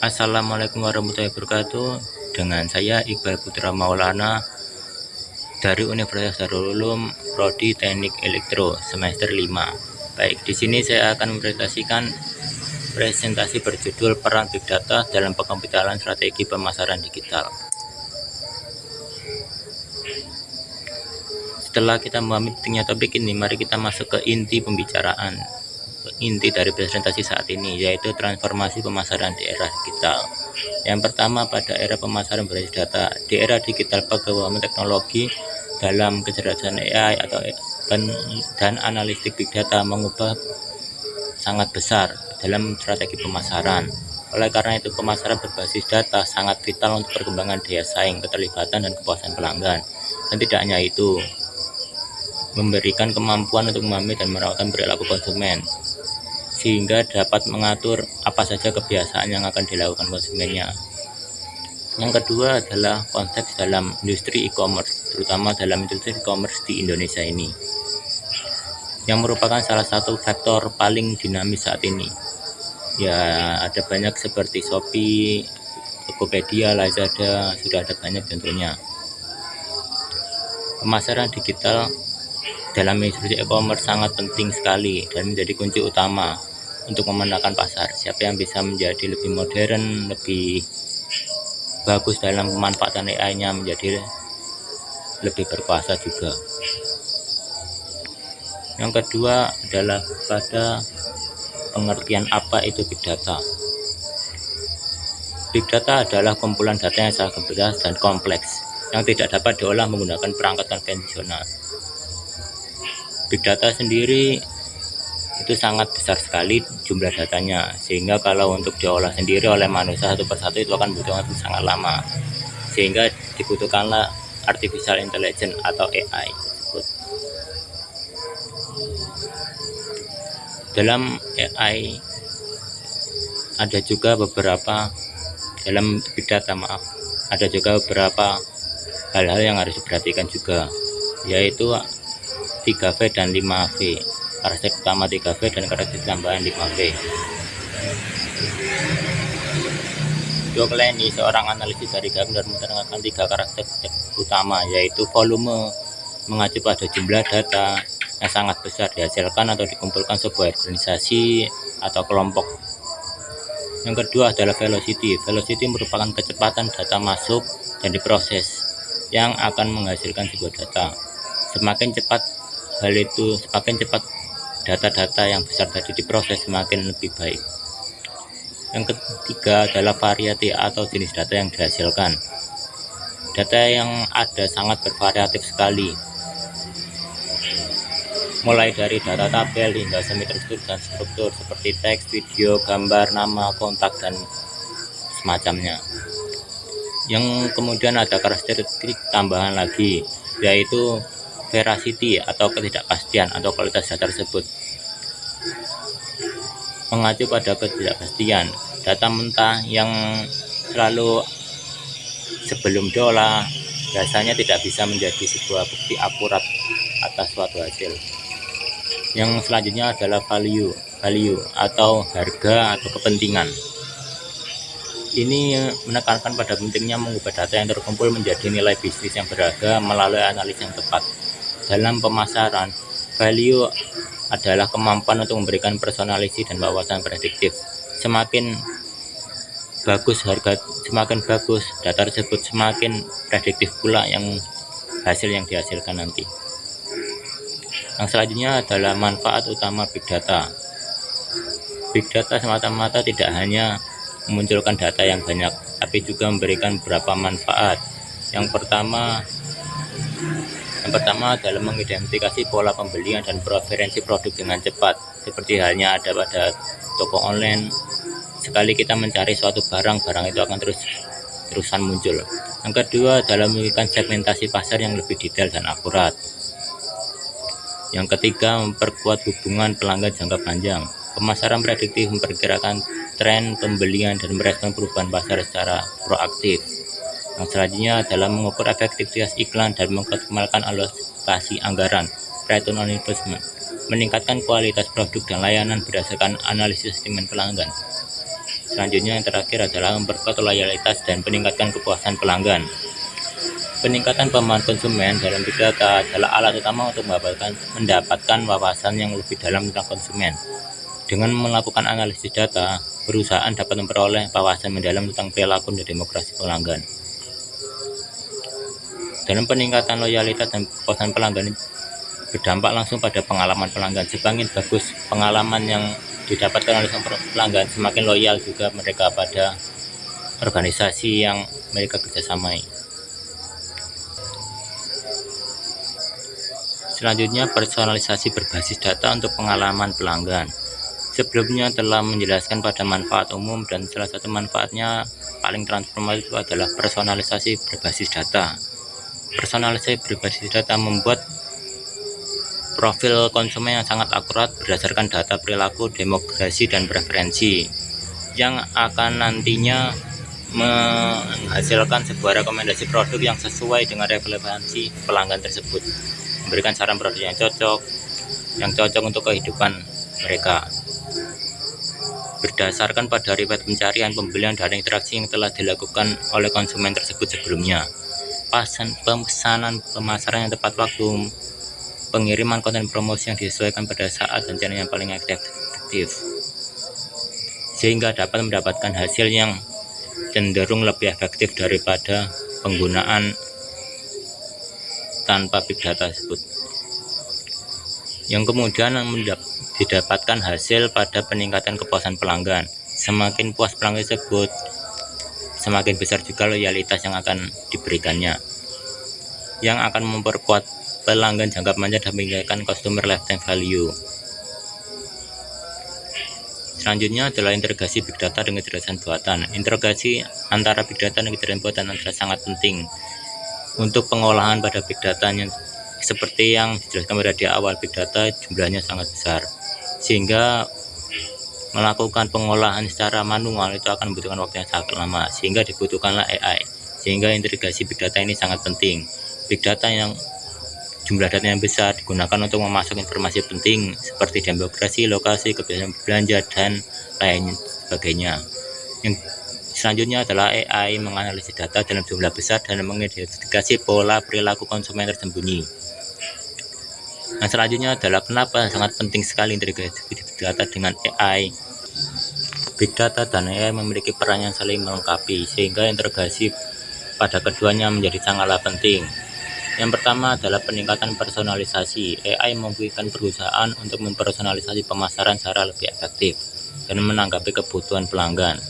Assalamualaikum warahmatullahi wabarakatuh. Dengan saya Iqbal Putra Maulana dari Universitas Darul Ulum, Prodi Teknik Elektro semester 5. Baik, di sini saya akan mempresentasikan presentasi berjudul Peran Big Data dalam Pengkomputeran Strategi Pemasaran Digital. Setelah kita memahami pentingnya topik ini, mari kita masuk ke inti pembicaraan. Inti dari presentasi saat ini yaitu transformasi pemasaran di era digital. Yang pertama, pada era pemasaran berbasis data. Di era digital, pengembangan teknologi dalam kecerdasan AI dan analitik big data mengubah sangat besar dalam strategi pemasaran. Oleh karena itu, pemasaran berbasis data sangat vital untuk perkembangan daya saing, keterlibatan, dan kepuasan pelanggan. Dan tidak hanya itu, memberikan kemampuan untuk memahami dan merawat perilaku konsumen, sehingga dapat mengatur apa saja kebiasaan yang akan dilakukan konsumennya. Yang kedua adalah konteks dalam industri e-commerce, terutama dalam industri e-commerce di Indonesia ini, yang merupakan salah satu faktor paling dinamis saat ini. Ya, ada banyak seperti Shopee, Tokopedia, Lazada, sudah ada banyak contohnya. Pemasaran digital dalam industri e-commerce sangat penting sekali dan menjadi kunci utama untuk memenangkan pasar. Siapa yang bisa menjadi lebih modern, lebih bagus dalam pemanfaatan AI-nya, menjadi lebih berkuasa juga. Yang kedua adalah pada pengertian apa itu big data. Big data adalah kumpulan data yang sangat besar dan kompleks yang tidak dapat diolah menggunakan perangkat konvensional. Big data sendiri itu sangat besar sekali jumlah datanya, sehingga kalau untuk diolah sendiri oleh manusia satu persatu itu akan membutuhkan sangat lama, sehingga dibutuhkanlah artificial intelligence atau AI tersebut. Dalam AI ada juga beberapa ada juga beberapa hal-hal yang harus diperhatikan juga, yaitu 3V dan 5V. Karakteristik utama 3V dan karakteristik tambahan 5V. Joe Lenny, seorang analisis dari Gartner, menerangkan 3 karakteristik utama, yaitu volume, mengacu pada jumlah data yang sangat besar dihasilkan atau dikumpulkan sebuah organisasi atau kelompok. Yang kedua adalah velocity. Velocity merupakan kecepatan data masuk dan diproses yang akan menghasilkan sebuah data. Semakin cepat data-data yang besar tadi diproses, semakin lebih baik. Yang ketiga adalah variety atau jenis data yang dihasilkan. Data yang ada sangat bervariatif sekali, mulai dari data tabel hingga semi-struktur dan struktur seperti teks, video, gambar, nama, kontak, dan semacamnya. Yang kemudian ada karakteristik tambahan lagi, yaitu veracity atau ketidakpastian atau kualitas data tersebut. Mengacu pada ketidakpastian, data mentah yang selalu sebelum diolah biasanya tidak bisa menjadi sebuah bukti akurat atas suatu hasil. Yang selanjutnya adalah value atau harga atau kepentingan. Ini menekankan pada pentingnya mengubah data yang terkumpul menjadi nilai bisnis yang berharga melalui analisis yang tepat. Dalam pemasaran, value adalah kemampuan untuk memberikan personalisasi dan wawasan prediktif. Semakin bagus data tersebut, semakin prediktif pula hasil yang dihasilkan nanti. Yang selanjutnya adalah manfaat utama big data. Big data semata-mata tidak hanya memunculkan data yang banyak, tapi juga memberikan beberapa manfaat. Yang pertama adalah mengidentifikasi pola pembelian dan preferensi produk dengan cepat, seperti halnya ada pada toko online. Sekali kita mencari suatu barang itu akan terusan muncul. Yang kedua adalah memberikan segmentasi pasar yang lebih detail dan akurat. Yang ketiga, memperkuat hubungan pelanggan jangka panjang. Pemasaran prediktif memperkirakan tren pembelian dan merespon perubahan pasar secara proaktif. Yang selanjutnya adalah mengukur efektivitas iklan dan mengoptimalkan alokasi anggaran, return on investment. meningkatkan kualitas produk dan layanan berdasarkan analisis sentimen pelanggan. Selanjutnya yang terakhir adalah memperkuat loyalitas dan meningkatkan kepuasan pelanggan. Peningkatan pemahaman konsumen dalam Big Data adalah alat utama untuk mendapatkan wawasan yang lebih dalam tentang konsumen. Dengan melakukan analisis data, perusahaan dapat memperoleh wawasan mendalam tentang perilaku dan demokrasi pelanggan. Dalam peningkatan loyalitas dan kepuasan pelanggan berdampak langsung pada pengalaman pelanggan. Semakin bagus pengalaman yang didapatkan oleh pelanggan, semakin loyal juga mereka pada organisasi yang mereka kerjasamai. Selanjutnya, personalisasi berbasis data untuk pengalaman pelanggan. Sebelumnya telah menjelaskan pada manfaat umum, dan salah satu manfaatnya paling transformatif itu adalah personalisasi berbasis data. Personalisasi berbasis data membuat profil konsumen yang sangat akurat berdasarkan data perilaku, demografi, dan preferensi yang akan nantinya menghasilkan sebuah rekomendasi produk yang sesuai dengan relevansi pelanggan tersebut, memberikan saran produk yang cocok untuk kehidupan mereka. Berdasarkan pada riwayat pencarian, pembelian, dan interaksi yang telah dilakukan oleh konsumen tersebut sebelumnya, pemesanan pemasaran yang tepat waktu, pengiriman konten promosi yang disesuaikan pada saat dan channel yang paling efektif, sehingga dapat mendapatkan hasil yang cenderung lebih efektif daripada penggunaan tanpa big data tersebut, yang kemudian didapatkan hasil pada peningkatan kepuasan pelanggan. Semakin puas pelanggan tersebut, semakin besar juga loyalitas yang akan diberikannya, yang akan memperkuat pelanggan jangka panjang dan meningkatkan customer lifetime value. Selanjutnya adalah integrasi big data dengan kecerdasan buatan. Integrasi antara big data dan kecerdasan buatan adalah sangat penting untuk pengolahan pada big datanya. Seperti yang dijelaskan pada di awal, big data jumlahnya sangat besar, sehingga melakukan pengolahan secara manual itu akan membutuhkan waktu yang sangat lama, sehingga dibutuhkanlah AI. Sehingga integrasi big data ini sangat penting. Big data yang jumlah data yang besar digunakan untuk memasuk informasi penting seperti demografi, lokasi, kebiasaan belanja, dan lain sebagainya. Yang selanjutnya adalah AI menganalisis data dalam jumlah besar dan mengidentifikasi pola perilaku konsumen tersembunyi. Nah, selanjutnya adalah kenapa sangat penting sekali integrasi big data dengan AI. Big data dan AI memiliki peran yang saling melengkapi, sehingga integrasi pada keduanya menjadi sangatlah penting. Yang pertama adalah peningkatan personalisasi. AI memungkinkan perusahaan untuk mempersonalisasi pemasaran secara lebih efektif dan menanggapi kebutuhan pelanggan.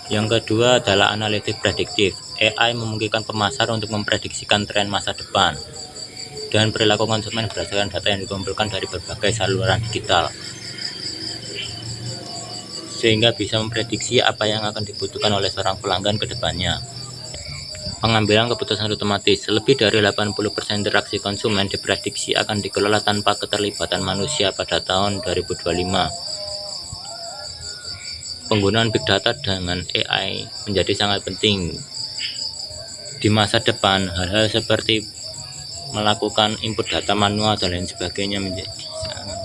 Yang kedua adalah analitik prediktif. AI memungkinkan pemasar untuk memprediksikan tren masa depan dan perilaku konsumen berdasarkan data yang dikumpulkan dari berbagai saluran digital, sehingga bisa memprediksi apa yang akan dibutuhkan oleh seorang pelanggan ke depannya. Pengambilan keputusan otomatis. Lebih dari 80% interaksi konsumen diprediksi akan dikelola tanpa keterlibatan manusia pada tahun 2025. Penggunaan big data dengan AI menjadi sangat penting di masa depan. Hal-hal seperti melakukan input data manual dan lain sebagainya menjadi sangat.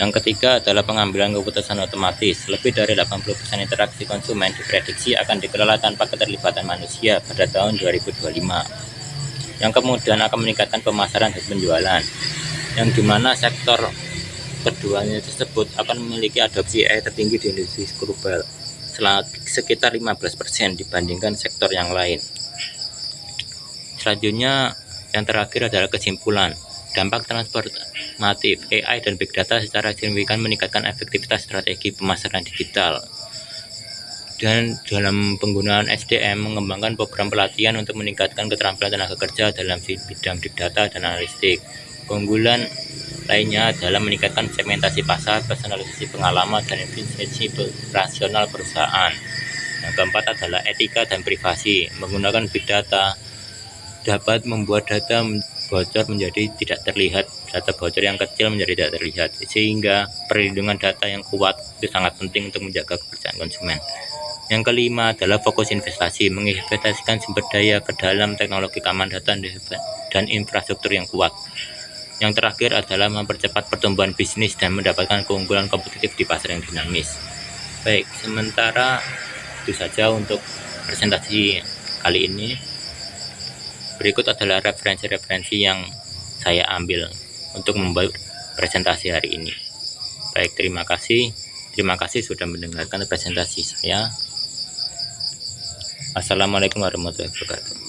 Yang ketiga adalah pengambilan keputusan otomatis. Lebih dari 80% interaksi konsumen diprediksi akan dikelola tanpa keterlibatan manusia pada tahun 2025, yang kemudian akan meningkatkan pemasaran dan penjualan, yang dimana sektor keduanya tersebut akan memiliki adopsi AI tertinggi di industri global, sekitar 15% dibandingkan sektor yang lain. Selanjutnya, yang terakhir adalah kesimpulan. Dampak transformatif AI dan big data secara signifikan meningkatkan efektivitas strategi pemasaran digital. Dan dalam penggunaan SDM, mengembangkan program pelatihan untuk meningkatkan keterampilan tenaga kerja dalam bidang big data dan analitik. Keunggulan lainnya adalah meningkatkan segmentasi pasar, personalisasi pengalaman, dan efisiensi operasional perusahaan. Yang keempat adalah etika dan privasi. Menggunakan big data dapat membuat data bocor menjadi tidak terlihat, data bocor yang kecil menjadi tidak terlihat, sehingga perlindungan data yang kuat itu sangat penting untuk menjaga kepercayaan konsumen. Yang kelima adalah fokus investasi. Menginvestasikan sumber daya ke dalam teknologi keamanan data dan infrastruktur yang kuat. Yang terakhir adalah mempercepat pertumbuhan bisnis dan mendapatkan keunggulan kompetitif di pasar yang dinamis. Baik, sementara itu saja untuk presentasi kali ini. Berikut adalah referensi-referensi yang saya ambil untuk membuat presentasi hari ini. Baik, terima kasih sudah mendengarkan presentasi saya. Assalamualaikum warahmatullahi wabarakatuh.